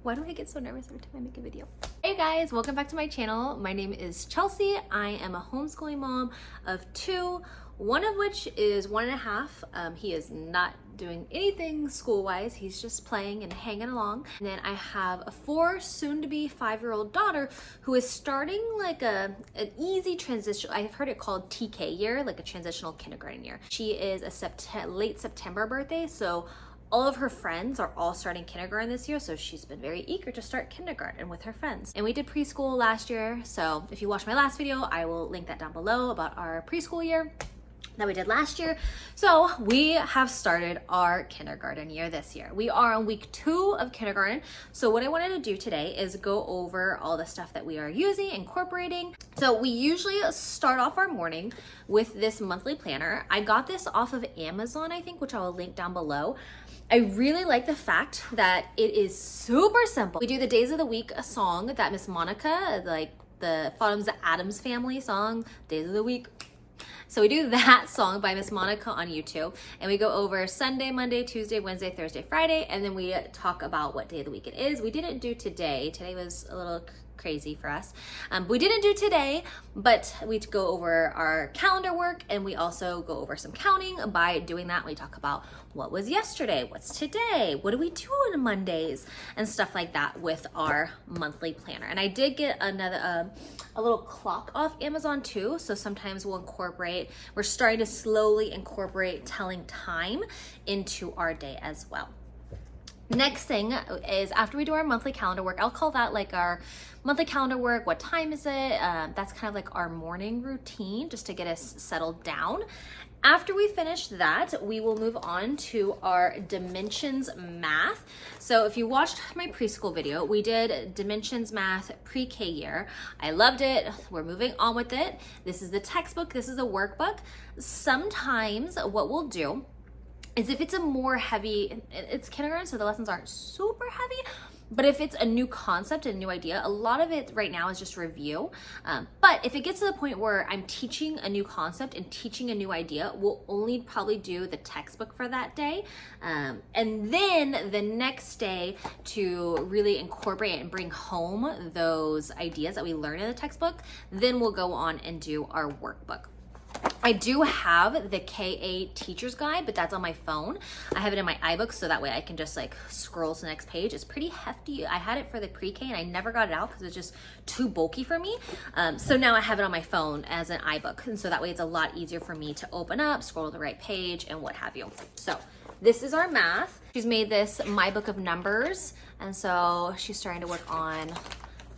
Why do I get so nervous every time I make a video? Hey guys, welcome back to my channel. My name is Chelsea. I am a homeschooling mom of 2, one of which is 1.5. He is not doing anything school-wise. He's just playing and hanging along. And then I have a 4, soon-to-be 5-year-old daughter who is starting like an easy transition. I've heard it called TK year, like a transitional kindergarten year. She is a late September birthday, so all of her friends are all starting kindergarten this year, so she's been very eager to start kindergarten with her friends. And we did preschool last year, so if you watched my last video, I will link that down below about our preschool year that we did last year. So we have started our kindergarten year this year. We are on week 2 of kindergarten. So what I wanted to do today is go over all the stuff that we are using, incorporating. So we usually start off our morning with this monthly planner. I got this off of Amazon, I think, which I will link down below. I really like the fact that it is super simple. We do the days of the week, a song that Miss Monica, like the Phonics Addams Family song, days of the week. So we do that song by Miss Monica on YouTube, and we go over Sunday, Monday, Tuesday, Wednesday, Thursday, Friday, and then we talk about what day of the week it is. We didn't do today. Today was a little crazy for us. We didn't do today, but we go over our calendar work, and we also go over some counting. By doing that, we talk about what was yesterday, what's today, what do we do on Mondays, and stuff like that with our monthly planner. And I did get another a little clock off Amazon too, so sometimes we're starting to slowly incorporate telling time into our day as well. Next thing is after we do our monthly calendar work, I'll call that like our monthly calendar work. What time is it? That's kind of like our morning routine just to get us settled down. After we finish that, we will move on to our dimensions math. So if you watched my preschool video, we did dimensions math pre-K year. I loved it. We're moving on with it. This is the textbook. This is a workbook. Sometimes what we'll do is if it's a more heavy, it's kindergarten, so the lessons aren't super heavy, but if it's a new concept, a new idea, a lot of it right now is just review. But if it gets to the point where I'm teaching a new concept and teaching a new idea, we'll only probably do the textbook for that day. And then the next day to really incorporate and bring home those ideas that we learn in the textbook, then we'll go on and do our workbook. I do have the KA teacher's guide, but that's on my phone. I have it in my iBooks, so that way I can just like scroll to the next page. It's pretty hefty. I had it for the pre-K and I never got it out because it's just too bulky for me. So now I have it on my phone as an iBook. And so that way it's a lot easier for me to open up, scroll to the right page and what have you. So this is our math. She's made this my book of numbers. And so she's starting to work on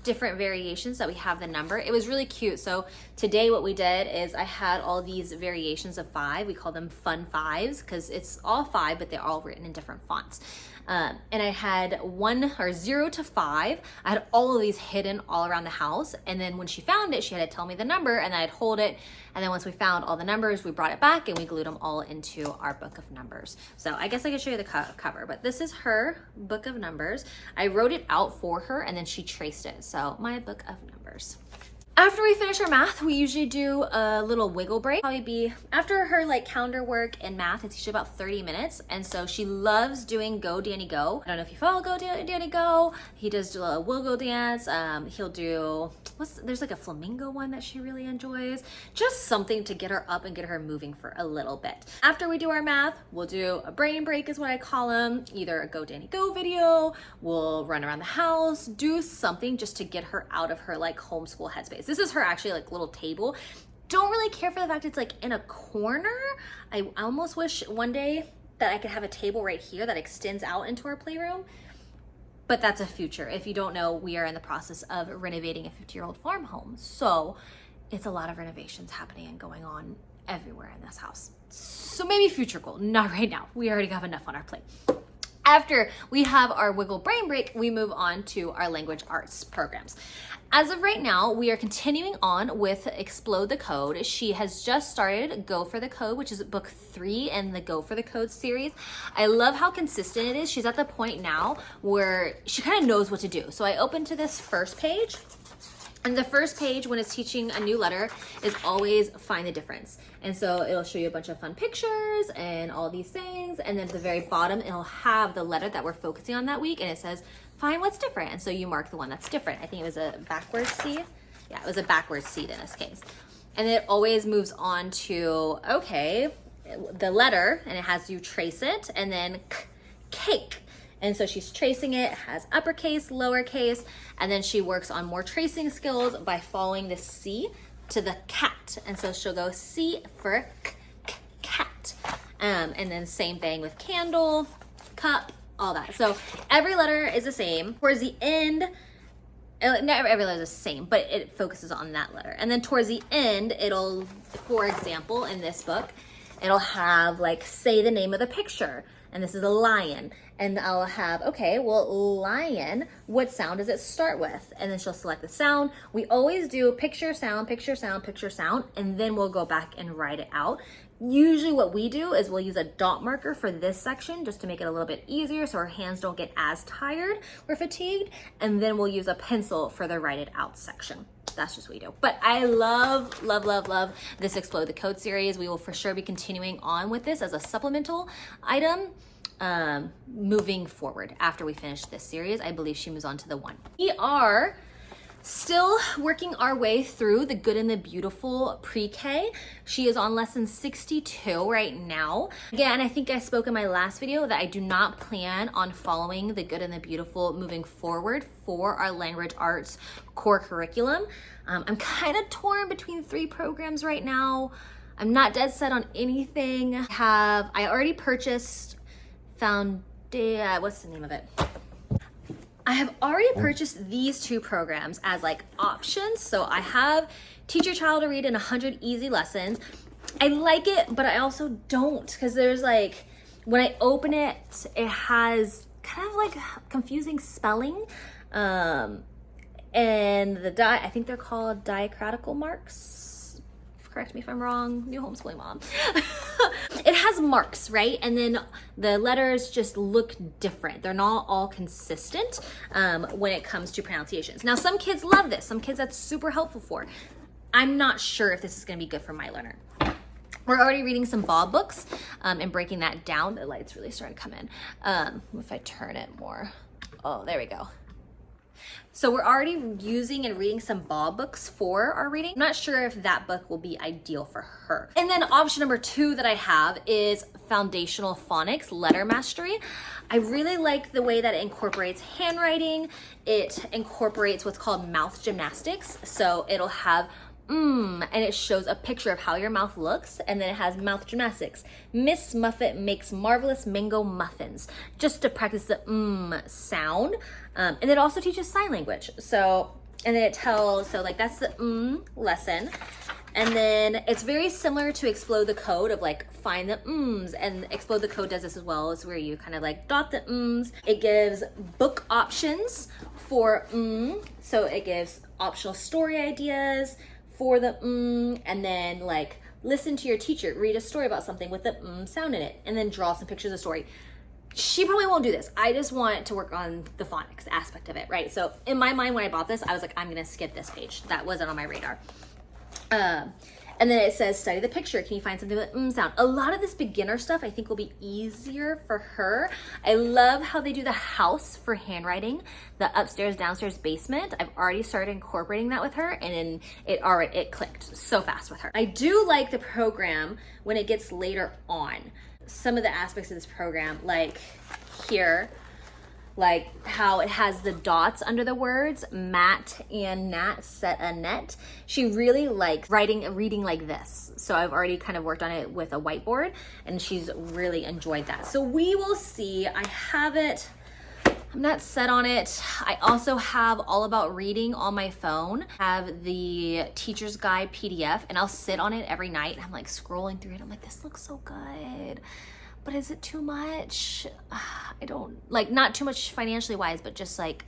different variations that we have the number. It was really cute. So today what we did is I had all these variations of 5. We call them fun 5s because it's all 5, but they're all written in different fonts. And I had 0 to 5. I had all of these hidden all around the house. And then when she found it, she had to tell me the number and I'd hold it. And then once we found all the numbers, we brought it back and we glued them all into our book of numbers. So I guess I could show you the cover, but this is her book of numbers. I wrote it out for her and then she traced it. So my book of numbers. After we finish our math, we usually do a little wiggle break. Probably be after her like calendar work and math, it's usually about 30 minutes. And so she loves doing Go Danny Go. I don't know if you follow Go Danny Go. He does do a wiggle dance. He'll do, there's like a flamingo one that she really enjoys. Just something to get her up and get her moving for a little bit. After we do our math, we'll do a brain break is what I call them. Either a Go Danny Go video, we'll run around the house, do something just to get her out of her like homeschool headspace. This is her actually like little table. Don't really care for the fact it's like in a corner. I almost wish one day that I could have a table right here that extends out into our playroom, but that's a future. If you don't know, we are in the process of renovating a 50-year-old farm home. So it's a lot of renovations happening and going on everywhere in this house. So maybe future goal, not right now. We already have enough on our plate. After we have our wiggle brain break, we move on to our language arts programs. As of right now, we are continuing on with Explode the Code. She has just started Go for the Code, which is book 3 in the Go for the Code series. I love how consistent it is. She's at the point now where she kind of knows what to do. So I open to this first page And the first page when it's teaching a new letter is always find the difference. And so it'll show you a bunch of fun pictures and all these things. And then at the very bottom, it'll have the letter that we're focusing on that week. And it says, find what's different. And so you mark the one that's different. I think it was a backwards C. Yeah, it was a backwards seed in this case. And it always moves on to, okay, the letter, and it has you trace it, and then cake. And so she's tracing it, has uppercase, lowercase, and then she works on more tracing skills by following the C to the cat. And so she'll go C for cat. And then same thing with candle, cup, all that. So every letter is the same. Towards the end, not every letter is the same, but it focuses on that letter. And then towards the end, it'll, for example, in this book, it'll have like, say the name of the picture. And this is a lion. And I'll have, okay, well, lion, what sound does it start with? And then she'll select the sound. We always do picture, sound, picture, sound, picture, sound, and then we'll go back and write it out. Usually what we do is we'll use a dot marker for this section just to make it a little bit easier so our hands don't get as tired or fatigued. And then we'll use a pencil for the write it out section. That's just what we do. But I love, love, love, love this Explode the Code series. We will for sure be continuing on with this as a supplemental item moving forward after we finish this series. I believe she moves on to the one. We are still working our way through the Good and the Beautiful pre-K. She is on lesson 62 right now. Again, I think I spoke in my last video that I do not plan on following the Good and the Beautiful moving forward for our language arts core curriculum. I'm kind of torn between 3 programs right now. I'm not dead set on anything. I already purchased what's the name of it? I have already purchased these 2 programs as like options. So I have Teach Your Child to Read in 100 Easy Lessons. I like it, but I also don't, because there's like, when I open it, it has kind of like confusing spelling. And I think they're called diacritical marks. Correct me if I'm wrong, new homeschooling mom. It has marks, right? And then the letters just look different. They're not all consistent when it comes to pronunciations. Now, some kids love this. Some kids that's super helpful for. I'm not sure if this is gonna be good for my learner. We're already reading some Bob books and breaking that down. The light's really starting to come in. If I turn it more. Oh, there we go. So we're already using and reading some Bob books for our reading. I'm not sure if that book will be ideal for her. And then option number 2 that I have is Foundational Phonics Letter Mastery. I really like the way that it incorporates handwriting. It incorporates what's called mouth gymnastics. So it'll have and it shows a picture of how your mouth looks, and then it has mouth gymnastics. Miss Muffet makes marvelous mango muffins, just to practice the sound. And it also teaches sign language. So, and then it tells, so like that's the lesson. And then it's very similar to Explode the Code of like find the and Explode the Code does this as well. It's where you kind of like dot the It gives book options for so it gives optional story ideas for the and then like listen to your teacher, read a story about something with the sound in it, and then draw some pictures of the story. She probably won't do this. I just want to work on the phonics aspect of it, right? So in my mind, when I bought this, I was like, I'm gonna skip this page. That wasn't on my radar. And then it says, study the picture. Can you find something with sound? A lot of this beginner stuff I think will be easier for her. I love how they do the house for handwriting, the upstairs, downstairs, basement. I've already started incorporating that with her, and it clicked so fast with her. I do like the program when it gets later on. Some of the aspects of this program, like here, like how it has the dots under the words, Matt and Nat set a net. She really likes reading like this. So I've already kind of worked on it with a whiteboard, and she's really enjoyed that. So we will see. I have it, I'm not set on it. I also have All About Reading on my phone. I have the Teacher's Guide PDF, and I'll sit on it every night. I'm like scrolling through it. I'm like, this looks so good. But is it too much? I don't, like, not too much financially wise, but just like,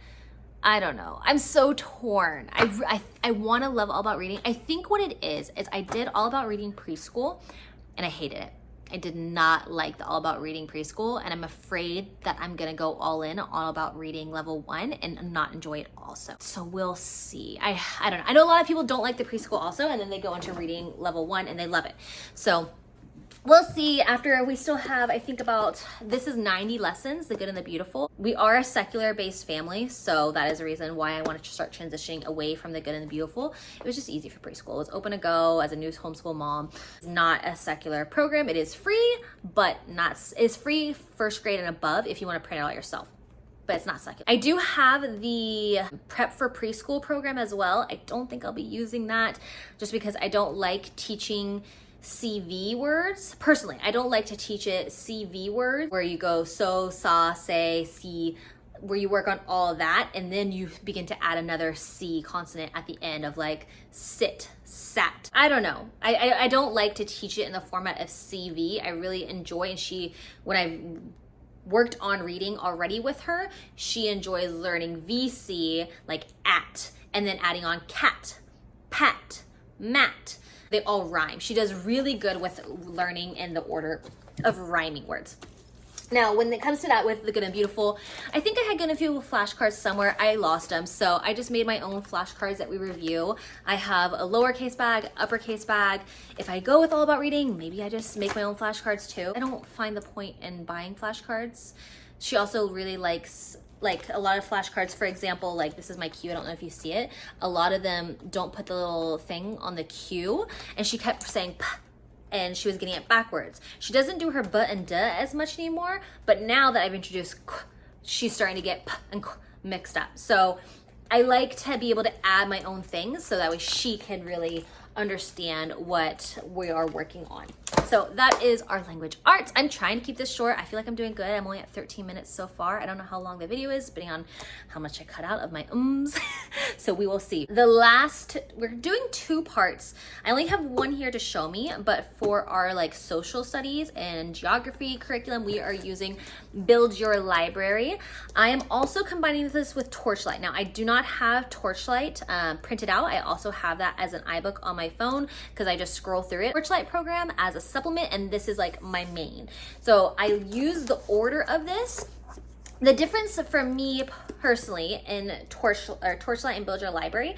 I don't know. I'm so torn. I want to love All About Reading. I think what it is I did All About Reading preschool and I hated it. I did not like the All About Reading preschool, and I'm afraid that I'm gonna go all in on All About Reading level 1 and not enjoy it also. So we'll see. I don't know. I know a lot of people don't like the preschool also, and then they go into reading level 1 and they love it. So we'll see. After we still have, I think this is 90 lessons, The Good and the Beautiful. We are a secular based family, so that is a reason why I wanted to start transitioning away from The Good and the Beautiful. It was just easy for preschool. It was open to go as a new homeschool mom. It's not a secular program. It is free, but it's free first grade and above if you want to print it out yourself. But it's not secular. I do have the Prep for Preschool program as well. I don't think I'll be using that just because I don't like teaching CV words. Personally, I don't like to teach it CV words where you go so, sa, say, see, where you work on all of that and then you begin to add another C consonant at the end of like sit, sat. I don't know. I don't like to teach it in the format of CV. I really enjoy, and when I worked on reading already with her, she enjoys learning VC, like at, and then adding on cat, pat, mat. They all rhyme. She does really good with learning in the order of rhyming words. Now, when it comes to that with The Good and Beautiful, I think I had Good and Beautiful flashcards somewhere. I lost them, so I just made my own flashcards that we review. I have a lowercase bag, uppercase bag. If I go with All About Reading, maybe I just make my own flashcards too. I don't find the point in buying flashcards. She also really likes like a lot of flashcards. For example, like this is my cue. I don't know if you see it. A lot of them don't put the little thing on the cue, and she kept saying P, and she was getting it backwards. She doesn't do her but and duh as much anymore, but now that I've introduced K, she's starting to get P and K mixed up. So I like to be able to add my own things so that way she can really understand what we are working on. So that is our language arts. I'm trying to keep this short. I feel like I'm doing good. I'm only at 13 minutes so far. I don't know how long the video is, depending on how much I cut out of my ums. So we will see. We're doing 2 parts. I only have one here to show me, but for our like social studies and geography curriculum, we are using Build Your Library. I am also combining this with Torchlight. Now, I do not have Torchlight printed out. I also have that as an iBook on my phone because I just scroll through it. Torchlight program as a supplement, and this is like my main. So I use the order of this. The difference for me personally in Torchlight and Build Your Library,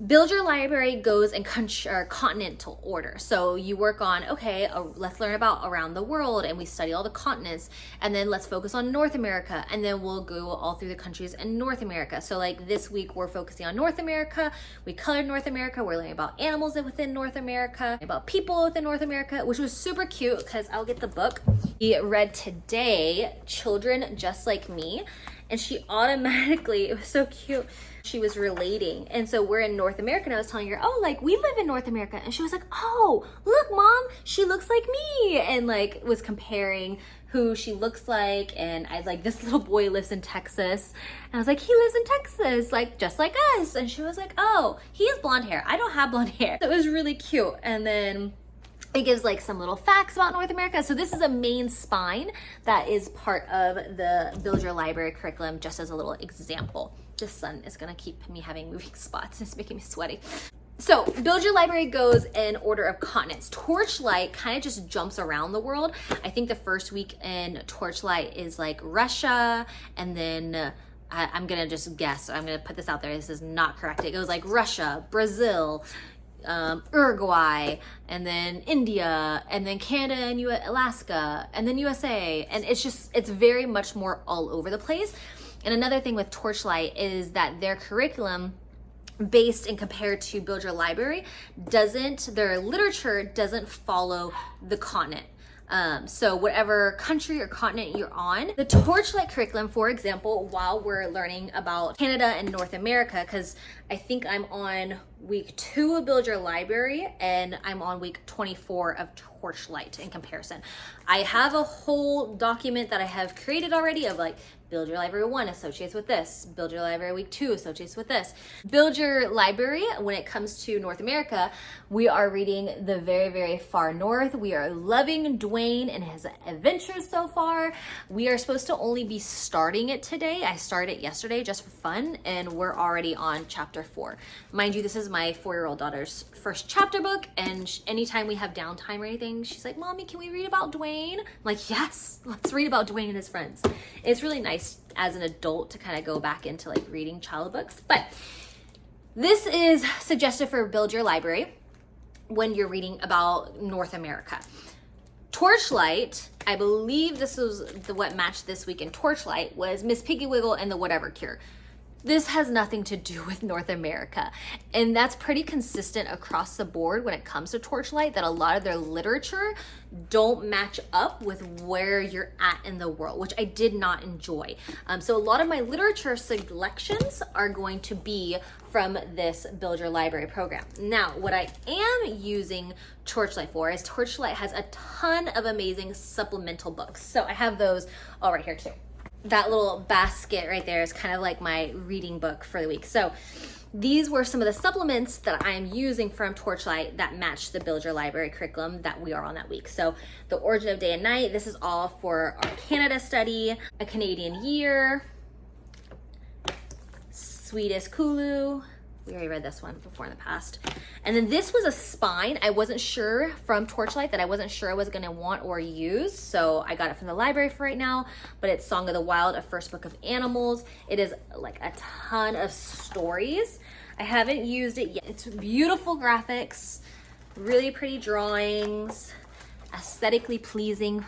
Build Your Library goes in continental order. So you work on, okay, let's learn about around the world, and we study all the continents, and then let's focus on North America, and then we'll go all through the countries in North America. So like this week we're focusing on North America. We colored North America. We're learning about animals within North America, about people within North America, which was super cute because I'll get the book. We read today Children Just Like Me, and she automatically, it was so cute, she was relating. And so we're in North America, and I was telling her, oh, like we live in North America. And she was like, oh, look, Mom, she looks like me. And like was comparing who she looks like. And I like, this little boy lives in Texas. And I was like, he lives in Texas, like just like us. And she was like, oh, he has blonde hair. I don't have blonde hair. So it was really cute. And then it gives like some little facts about North America. So this is a main spine that is part of the Build Your Library curriculum, just as a little example. This sun is gonna keep me having moving spots. It's making me sweaty. So Build Your Library goes in order of continents. Torchlight kind of just jumps around the world. I think the first week in Torchlight is like Russia, and then I'm gonna just guess. I'm gonna put this out there. This is not correct. It goes like Russia, Brazil, Uruguay, and then India, and then Canada and Alaska, and then USA. And it's very much more all over the place. And another thing with Torchlight is that their curriculum, based and compared to Build Your Library, their literature doesn't follow the continent. So whatever country or continent you're on, the Torchlight curriculum, for example, while we're learning about Canada and North America, because I think I'm on week 2 of Build Your Library and I'm on week 24 of Torchlight in comparison. I have a whole document that I have created already of like Build Your Library 1 associates with this. Build Your Library week 2 associates with this. Build Your Library, when it comes to North America, we are reading the very, very far north. We are loving Dwayne and his adventures so far. We are supposed to only be starting it today. I started it yesterday just for fun, and we're already on chapter 4. Mind you, this is is my 4-year-old daughter's first chapter book, and anytime we have downtime or anything, she's like, Mommy, can we read about Dwayne? I'm like, yes, let's read about Dwayne and his friends. It's really nice as an adult to kind of go back into like reading child books. But this is suggested for Build Your Library when you're reading about North America. Torchlight, I believe this was what matched this week in Torchlight, was Miss Piggy Wiggle and the Whatever Cure. This has nothing to do with North America. And that's pretty consistent across the board when it comes to Torchlight, that a lot of their literature don't match up with where you're at in the world, which I did not enjoy. So a lot of my literature selections are going to be from this Build Your Library program. Now, what I am using Torchlight for is Torchlight has a ton of amazing supplemental books. So I have those all right here too. That little basket right there is kind of like my reading book for the week. So these were some of the supplements that I'm using from Torchlight that match the Build Your Library curriculum that we are on that week. So the Origin of Day and Night, this is all for our Canada study, A Canadian Year, Sweetest Kulu. We already read this one before in the past. And then this was a spine. I wasn't sure from Torchlight that I wasn't sure I was gonna want or use. So I got it from the library for right now, but it's Song of the Wild, A First Book of Animals. It is like a ton of stories. I haven't used it yet. It's beautiful graphics, really pretty drawings, aesthetically pleasing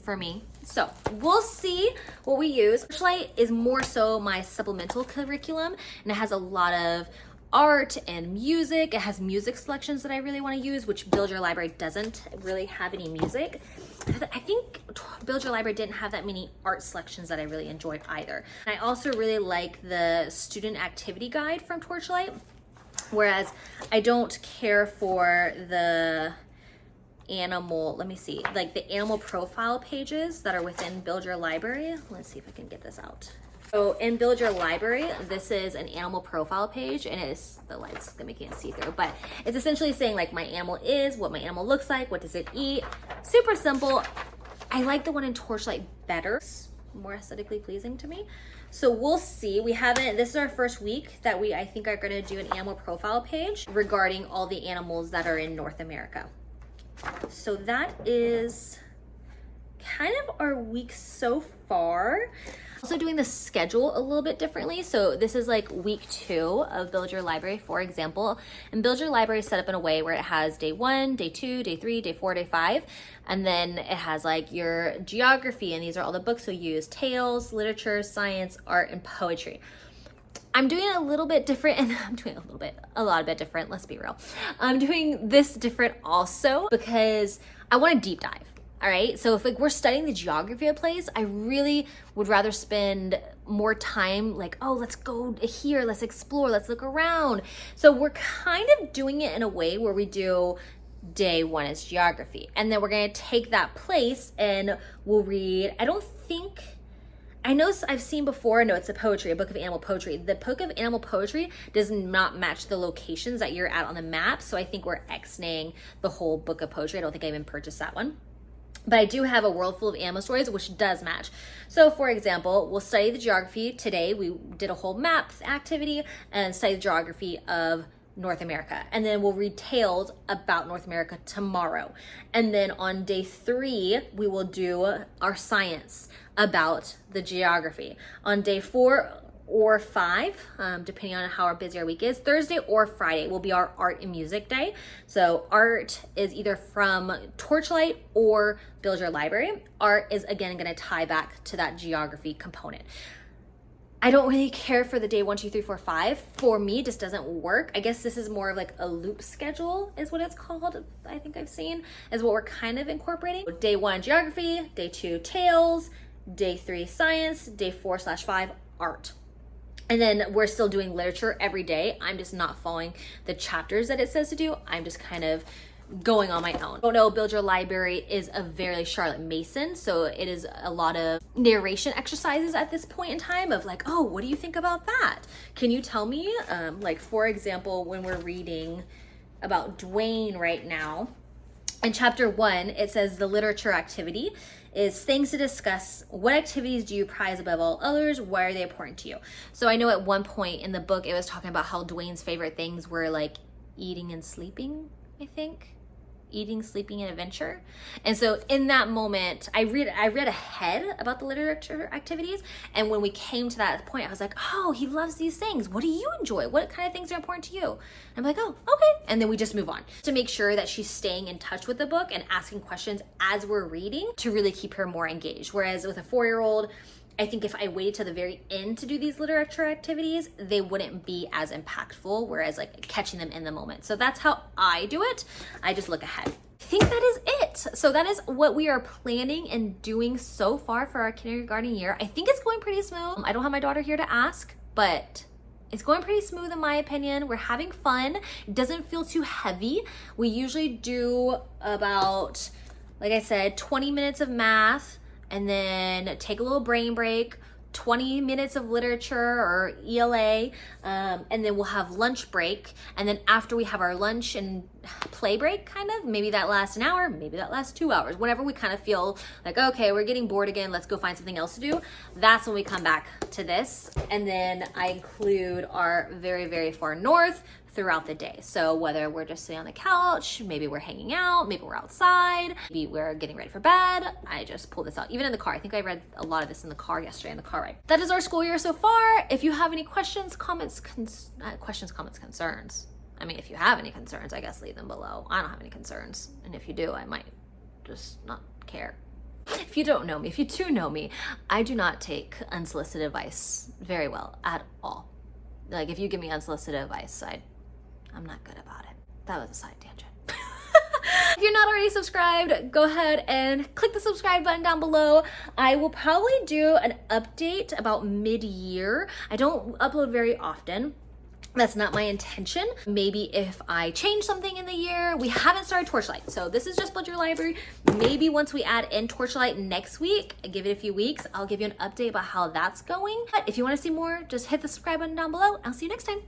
for me. So we'll see what we use. Torchlight is more so my supplemental curriculum, and it has a lot of art and music. It has music selections that I really want to use, which Build Your Library doesn't really have any music. I think Build Your Library didn't have that many art selections that I really enjoyed either. And I also really like the student activity guide from Torchlight, whereas I don't care for the animal, let me see, like the animal profile pages that are within Build Your Library. Let's see if I can get this out. So in Build Your Library, this is an animal profile page, and it is, the light's gonna make it see through, but it's essentially saying like my animal is, what my animal looks like, what does it eat. Super simple. I like the one in Torchlight better. It's more aesthetically pleasing to me. So we'll see. We haven't, this is our first week that I think are gonna do an animal profile page regarding all the animals that are in North America. So that is kind of our week so far. Also doing the schedule a little bit differently. So this is like week 2 of Build Your Library, for example. And Build Your Library is set up in a way where it has day 1, day 2, day 3, day 4, day 5. And then it has like your geography, and these are all the books you'll use: tales, literature, science, art, and poetry. I'm doing it a little bit different, and I'm doing a lot bit different, let's be real. I'm doing this different also because I want to deep dive, all right? So if like we're studying the geography of a place, I really would rather spend more time like, oh, let's go here, let's explore, let's look around. So we're kind of doing it in a way where we do day 1 is geography, and then we're gonna take that place and we'll read, I know I've seen before, no, it's a poetry, a book of animal poetry. The book of animal poetry does not match the locations that you're at on the map, so I think we're X-naying the whole book of poetry. I don't think I even purchased that one. But I do have a world full of animal stories, which does match. So for example, we'll study the geography. Today, we did a whole maps activity and study the geography of North America. And then we'll read tales about North America tomorrow. And then on day 3, we will do our science about the geography. On day 4 or 5, depending on how busy our week is, Thursday or Friday will be our art and music day. So art is either from Torchlight or Build Your Library. Art is again gonna tie back to that geography component. I don't really care for the day 1, 2, 3, 4, 5. For me, it just doesn't work. I guess this is more of like a loop schedule is what it's called. I think I've seen is what we're kind of incorporating. Day 1, geography, day 2, tales, day 3, science, day 4/5, art. And then we're still doing literature every day. I'm just not following the chapters that it says to do. I'm just kind of going on my own. Oh no, Build Your Library is a very Charlotte Mason, so it is a lot of narration exercises at this point in time of like, oh, what do you think about that? Can you tell me? Like for example, when we're reading about Dwayne right now, in chapter 1, it says the literature activity is things to discuss. What activities do you prize above all others? Why are they important to you? So I know at one point in the book, it was talking about how Dwayne's favorite things were like eating and sleeping, I think. Eating, sleeping, and adventure. And so in that moment, I read ahead about the literature activities. And when we came to that point, I was like, oh, he loves these things. What do you enjoy? What kind of things are important to you? And I'm like, oh, okay. And then we just move on to make sure that she's staying in touch with the book and asking questions as we're reading to really keep her more engaged. Whereas with a 4-year-old, I think if I waited to the very end to do these literature activities, they wouldn't be as impactful, whereas like catching them in the moment. So that's how I do it. I just look ahead. I think that is it. So that is what we are planning and doing so far for our kindergarten year. I think it's going pretty smooth. I don't have my daughter here to ask, but it's going pretty smooth in my opinion. We're having fun. It doesn't feel too heavy. We usually do about, like I said, 20 minutes of math, and then take a little brain break, 20 minutes of literature or ELA, and then we'll have lunch break. And then after we have our lunch and play break, kind of, maybe that lasts an hour, maybe that lasts 2 hours, whenever we kind of feel like, okay, we're getting bored again, let's go find something else to do. That's when we come back to this. And then I include our very, very far north throughout the day. So whether we're just sitting on the couch, maybe we're hanging out, maybe we're outside, maybe we're getting ready for bed, I just pull this out. Even in the car, I think I read a lot of this in the car yesterday in the car ride. That is our school year so far. If you have any questions, comments, concerns. I mean, if you have any concerns, I guess leave them below. I don't have any concerns. And if you do, I might just not care. If you don't know me, if you do know me, I do not take unsolicited advice very well at all. Like if you give me unsolicited advice, I'm not good about it. That was a side tangent. If you're not already subscribed, go ahead and click the subscribe button down below. I will probably do an update about mid-year. I don't upload very often. That's not my intention. Maybe if I change something in the year. We haven't started Torchlight, so this is just Build Your Library. Maybe once we add in Torchlight next week, give it a few weeks, I'll give you an update about how that's going. But if you want to see more, just hit the subscribe button down below. I'll see you next time.